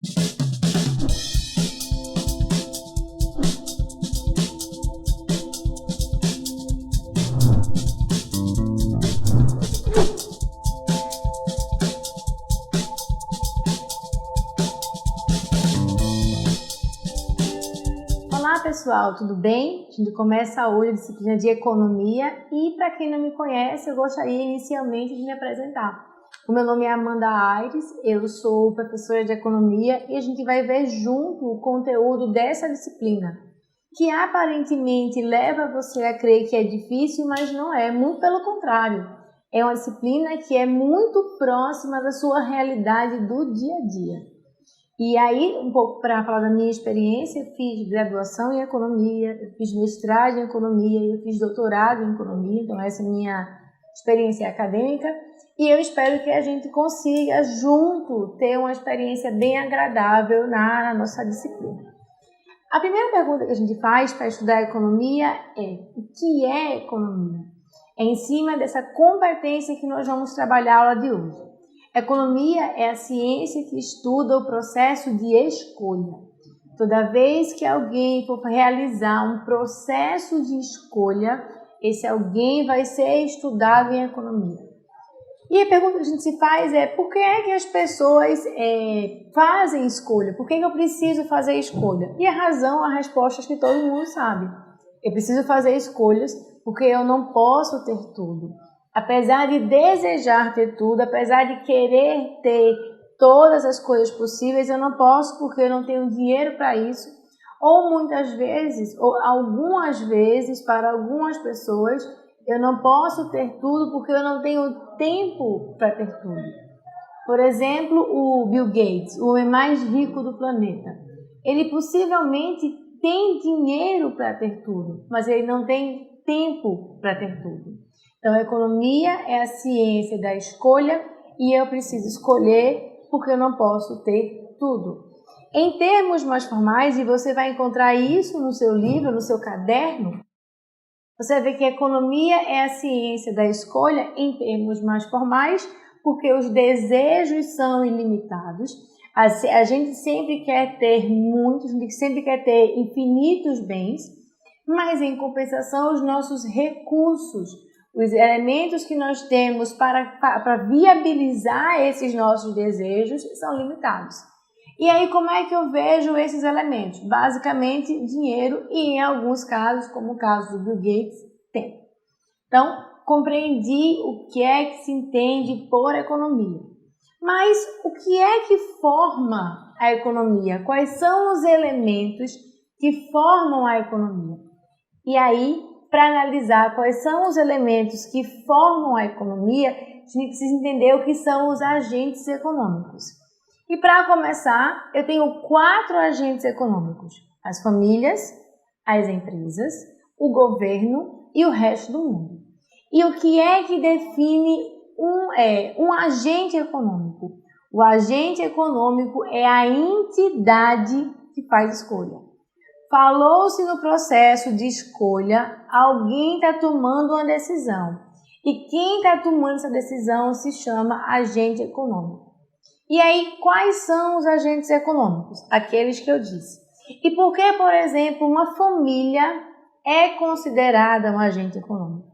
Olá pessoal, tudo bem? A gente começa hoje a disciplina de Economia e para quem não me conhece, eu gostaria inicialmente de me apresentar. O meu nome é Amanda Aires, eu sou professora de Economia e a gente vai ver junto o conteúdo dessa disciplina, que aparentemente leva você a crer que é difícil, mas não é, muito pelo contrário. É uma disciplina que é muito próxima da sua realidade do dia a dia. E aí, um pouco para falar da minha experiência, eu fiz graduação em Economia, eu fiz mestrado em Economia, eu fiz doutorado em Economia, então essa é a minha experiência acadêmica. E eu espero que a gente consiga, junto, ter uma experiência bem agradável na nossa disciplina. A primeira pergunta que a gente faz para estudar Economia é: o que é Economia? É em cima dessa competência que nós vamos trabalhar a aula de hoje. Economia é a ciência que estuda o processo de escolha. Toda vez que alguém for realizar um processo de escolha, esse alguém vai ser estudado em economia. E a pergunta que a gente se faz é: por que é que as pessoas fazem escolha? Por que eu preciso fazer escolha? E a resposta é que todo mundo sabe. Eu preciso fazer escolhas porque eu não posso ter tudo. Apesar de desejar ter tudo, apesar de querer ter todas as coisas possíveis, eu não posso porque eu não tenho dinheiro para isso. Ou muitas vezes, ou algumas vezes, para algumas pessoas, eu não posso ter tudo porque eu não tenho tempo para ter tudo. Por exemplo, o Bill Gates, o homem mais rico do planeta. Ele possivelmente tem dinheiro para ter tudo, mas ele não tem tempo para ter tudo. Então, a economia é a ciência da escolha e eu preciso escolher porque eu não posso ter tudo. Em termos mais formais, e você vai encontrar isso no seu livro, no seu caderno, você vai ver que a economia é a ciência da escolha em termos mais formais, porque os desejos são ilimitados. A gente sempre quer ter muitos, a gente sempre quer ter infinitos bens, mas em compensação os nossos recursos, os elementos que nós temos para viabilizar esses nossos desejos são limitados. E aí, como é que eu vejo esses elementos? Basicamente, dinheiro e, em alguns casos, como o caso do Bill Gates, tempo. Então, compreendi o que é que se entende por economia. Mas o que é que forma a economia? Quais são os elementos que formam a economia? E aí, para analisar quais são os elementos que formam a economia, a gente precisa entender o que são os agentes econômicos. E para começar, eu tenho 4 agentes econômicos: as famílias, as empresas, o governo e o resto do mundo. E o que é que define um agente econômico? O agente econômico é a entidade que faz escolha. Falou-se no processo de escolha, alguém está tomando uma decisão. E quem está tomando essa decisão se chama agente econômico. E aí, quais são os agentes econômicos? Aqueles que eu disse. E por que, por exemplo, uma família é considerada um agente econômico?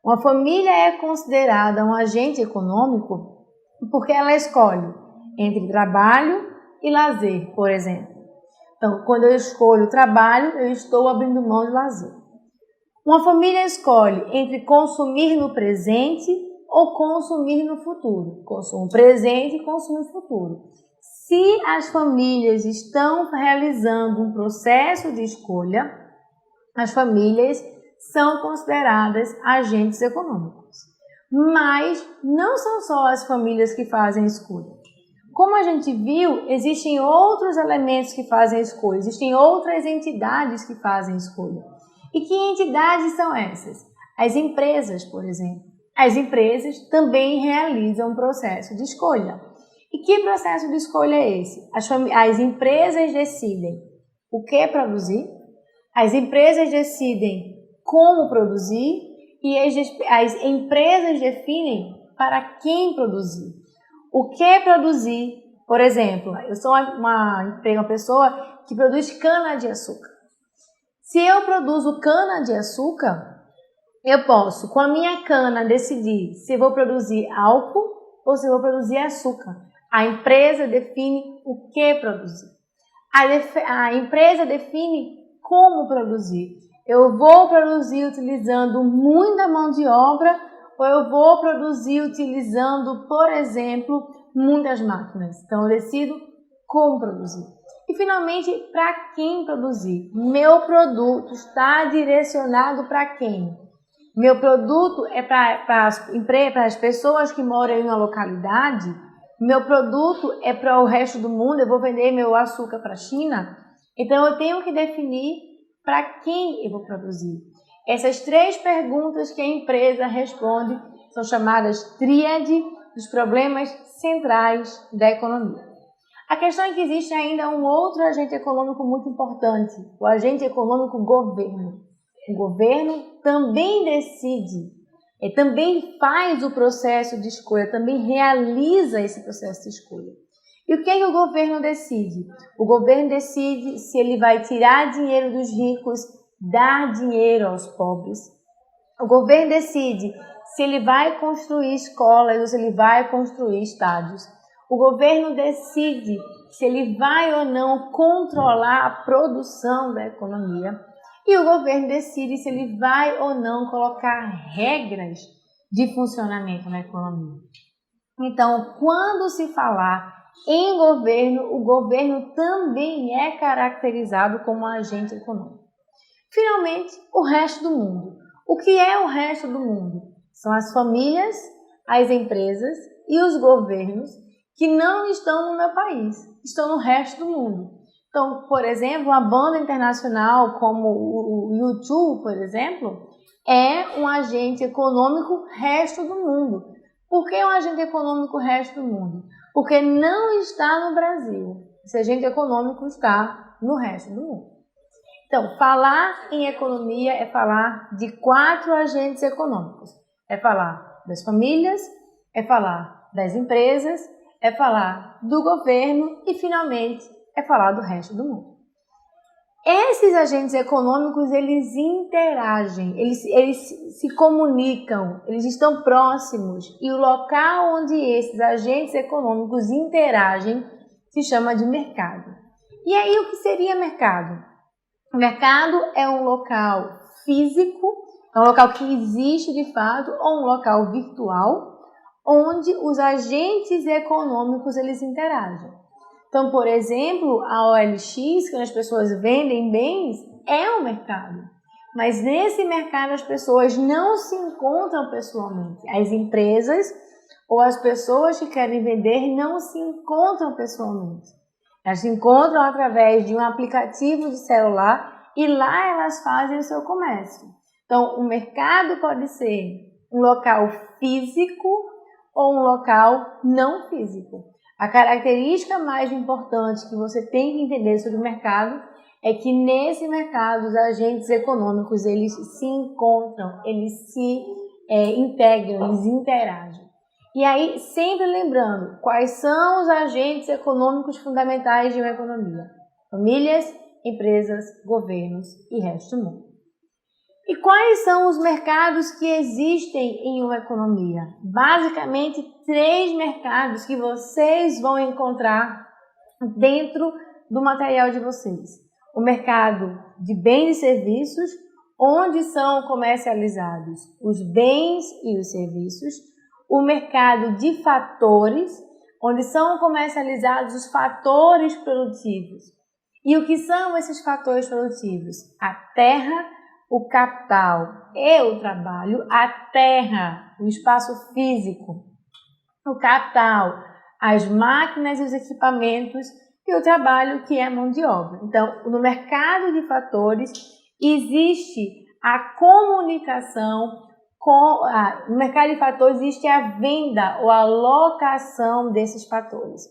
Uma família é considerada um agente econômico porque ela escolhe entre trabalho e lazer, por exemplo. Então, quando eu escolho o trabalho, eu estou abrindo mão de lazer. Uma família escolhe entre consumir no presente ou consumir no futuro. Consumo presente e consumo futuro. Se as famílias estão realizando um processo de escolha, as famílias são consideradas agentes econômicos. Mas não são só as famílias que fazem escolha. Como a gente viu, existem outros elementos que fazem escolha, existem outras entidades que fazem escolha. E que entidades são essas? As empresas, por exemplo. As empresas também realizam um processo de escolha. E que processo de escolha é esse? As empresas decidem o que produzir, as empresas decidem como produzir e as empresas definem para quem produzir. O que produzir, Por exemplo, eu sou uma pessoa que produz cana-de-açúcar. Se eu produzo cana-de-açúcar, eu posso, com a minha cana, decidir se eu vou produzir álcool ou se eu vou produzir açúcar. A empresa define o que produzir. A empresa define como produzir. Eu vou produzir utilizando muita mão de obra ou eu vou produzir utilizando, por exemplo, muitas máquinas. Então, eu decido como produzir. E, finalmente, para quem produzir? Meu produto está direcionado para quem? Meu produto é para as pessoas que moram em uma localidade? Meu produto é para o resto do mundo? Eu vou vender meu açúcar para a China? Então, eu tenho que definir para quem eu vou produzir. Essas 3 perguntas que a empresa responde são chamadas tríade dos problemas centrais da economia. A questão é que existe ainda um outro agente econômico muito importante, o agente econômico governo. O governo também decide, também faz o processo de escolha, também realiza esse processo de escolha. E o que é que o governo decide? O governo decide se ele vai tirar dinheiro dos ricos, dar dinheiro aos pobres. O governo decide se ele vai construir escolas ou se ele vai construir estádios. O governo decide se ele vai ou não controlar a produção da economia. E o governo decide se ele vai ou não colocar regras de funcionamento na economia. Então, quando se falar em governo, o governo também é caracterizado como agente econômico. Finalmente, o resto do mundo. O que é o resto do mundo? São as famílias, as empresas e os governos que não estão no meu país, estão no resto do mundo. Então, por exemplo, uma banda internacional como o U2, por exemplo, é um agente econômico resto do mundo. Por que um agente econômico resto do mundo? Porque não está no Brasil. Esse agente econômico está no resto do mundo. Então, falar em economia é falar de 4 agentes econômicos. É falar das famílias, é falar das empresas, é falar do governo e, finalmente, é falar do resto do mundo. Esses agentes econômicos, eles interagem, eles se comunicam, eles estão próximos e o local onde esses agentes econômicos interagem se chama de mercado. E aí, o que seria mercado? O mercado é um local físico, é um local que existe de fato, ou um local virtual, onde os agentes econômicos eles interagem. Então, por exemplo, a OLX, que as pessoas vendem bens, é um mercado. Mas nesse mercado as pessoas não se encontram pessoalmente. As empresas ou as pessoas que querem vender não se encontram pessoalmente. Elas se encontram através de um aplicativo de celular e lá elas fazem o seu comércio. Então, o mercado pode ser um local físico ou um local não físico. A característica mais importante que você tem que entender sobre o mercado é que nesse mercado os agentes econômicos eles se encontram, eles se integram, eles interagem. E aí, sempre lembrando, quais são os agentes econômicos fundamentais de uma economia? Famílias, empresas, governos e resto do mundo. E quais são os mercados que existem em uma economia? Basicamente, 3 mercados que vocês vão encontrar dentro do material de vocês. O mercado de bens e serviços, onde são comercializados os bens e os serviços. O mercado de fatores, onde são comercializados os fatores produtivos. E o que são esses fatores produtivos? A terra, o capital e o trabalho. A terra, o espaço físico. O capital, as máquinas e os equipamentos. E o trabalho, que é a mão de obra. Então, no mercado de fatores, existe a comunicação. No mercado de fatores existe a venda ou a locação desses fatores.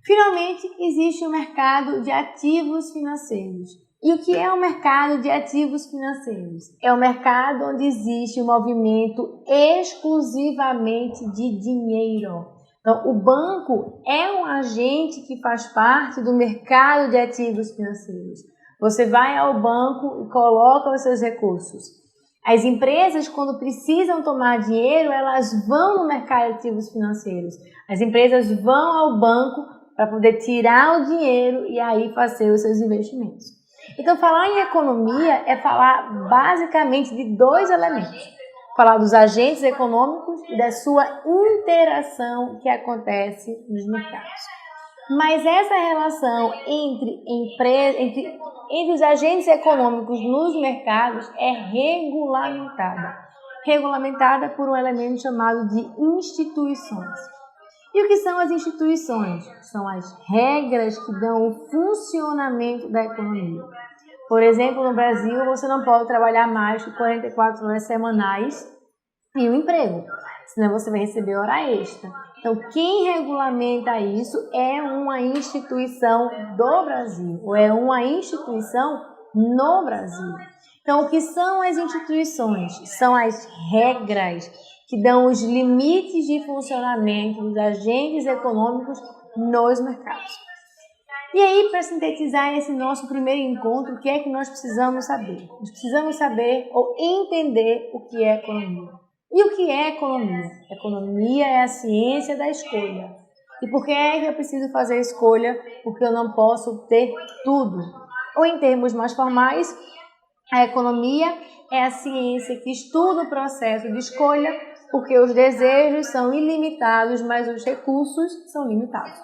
Finalmente, existe o mercado de ativos financeiros. E o que é o mercado de ativos financeiros? É o mercado onde existe um movimento exclusivamente de dinheiro. Então, o banco é um agente que faz parte do mercado de ativos financeiros. Você vai ao banco e coloca os seus recursos. As empresas, quando precisam tomar dinheiro, elas vão no mercado de ativos financeiros. As empresas vão ao banco para poder tirar o dinheiro e aí fazer os seus investimentos. Então, falar em economia é falar basicamente de dois elementos. Falar dos agentes econômicos e da sua interação que acontece nos mercados. Mas essa relação entre os agentes econômicos nos mercados é regulamentada. Regulamentada por um elemento chamado de instituições. E o que são as instituições? São as regras que dão o funcionamento da economia. Por exemplo, no Brasil, você não pode trabalhar mais de 44 horas semanais em um emprego, senão você vai receber hora extra. Então, quem regulamenta isso é uma instituição do Brasil, ou é uma instituição no Brasil. Então, o que são as instituições? São as regras que dão os limites de funcionamento dos agentes econômicos nos mercados. E aí, para sintetizar esse nosso primeiro encontro, o que é que nós precisamos saber? Nós precisamos saber ou entender o que é economia. E o que é economia? Economia é a ciência da escolha. E por que é que eu preciso fazer a escolha? Porque eu não posso ter tudo. Ou em termos mais formais, a economia é a ciência que estuda o processo de escolha, porque os desejos são ilimitados, mas os recursos são limitados.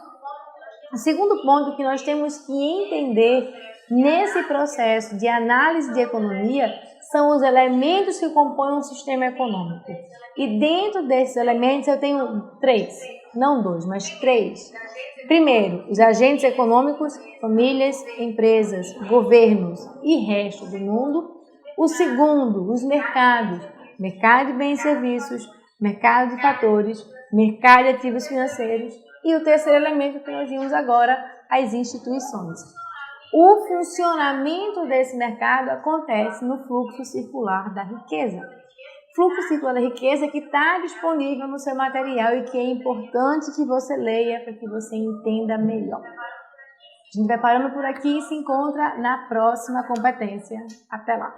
O segundo ponto que nós temos que entender nesse processo de análise de economia são os elementos que compõem um sistema econômico. E dentro desses elementos eu tenho três, não dois, mas três. Primeiro, os agentes econômicos, famílias, empresas, governos e resto do mundo. O segundo, os mercados, mercado de bens e serviços, mercado de fatores, mercado de ativos financeiros. E o terceiro elemento que nós vimos agora, as instituições. O funcionamento desse mercado acontece no fluxo circular da riqueza. Fluxo circular da riqueza que está disponível no seu material e que é importante que você leia para que você entenda melhor. A gente vai parando por aqui e se encontra na próxima competência. Até lá!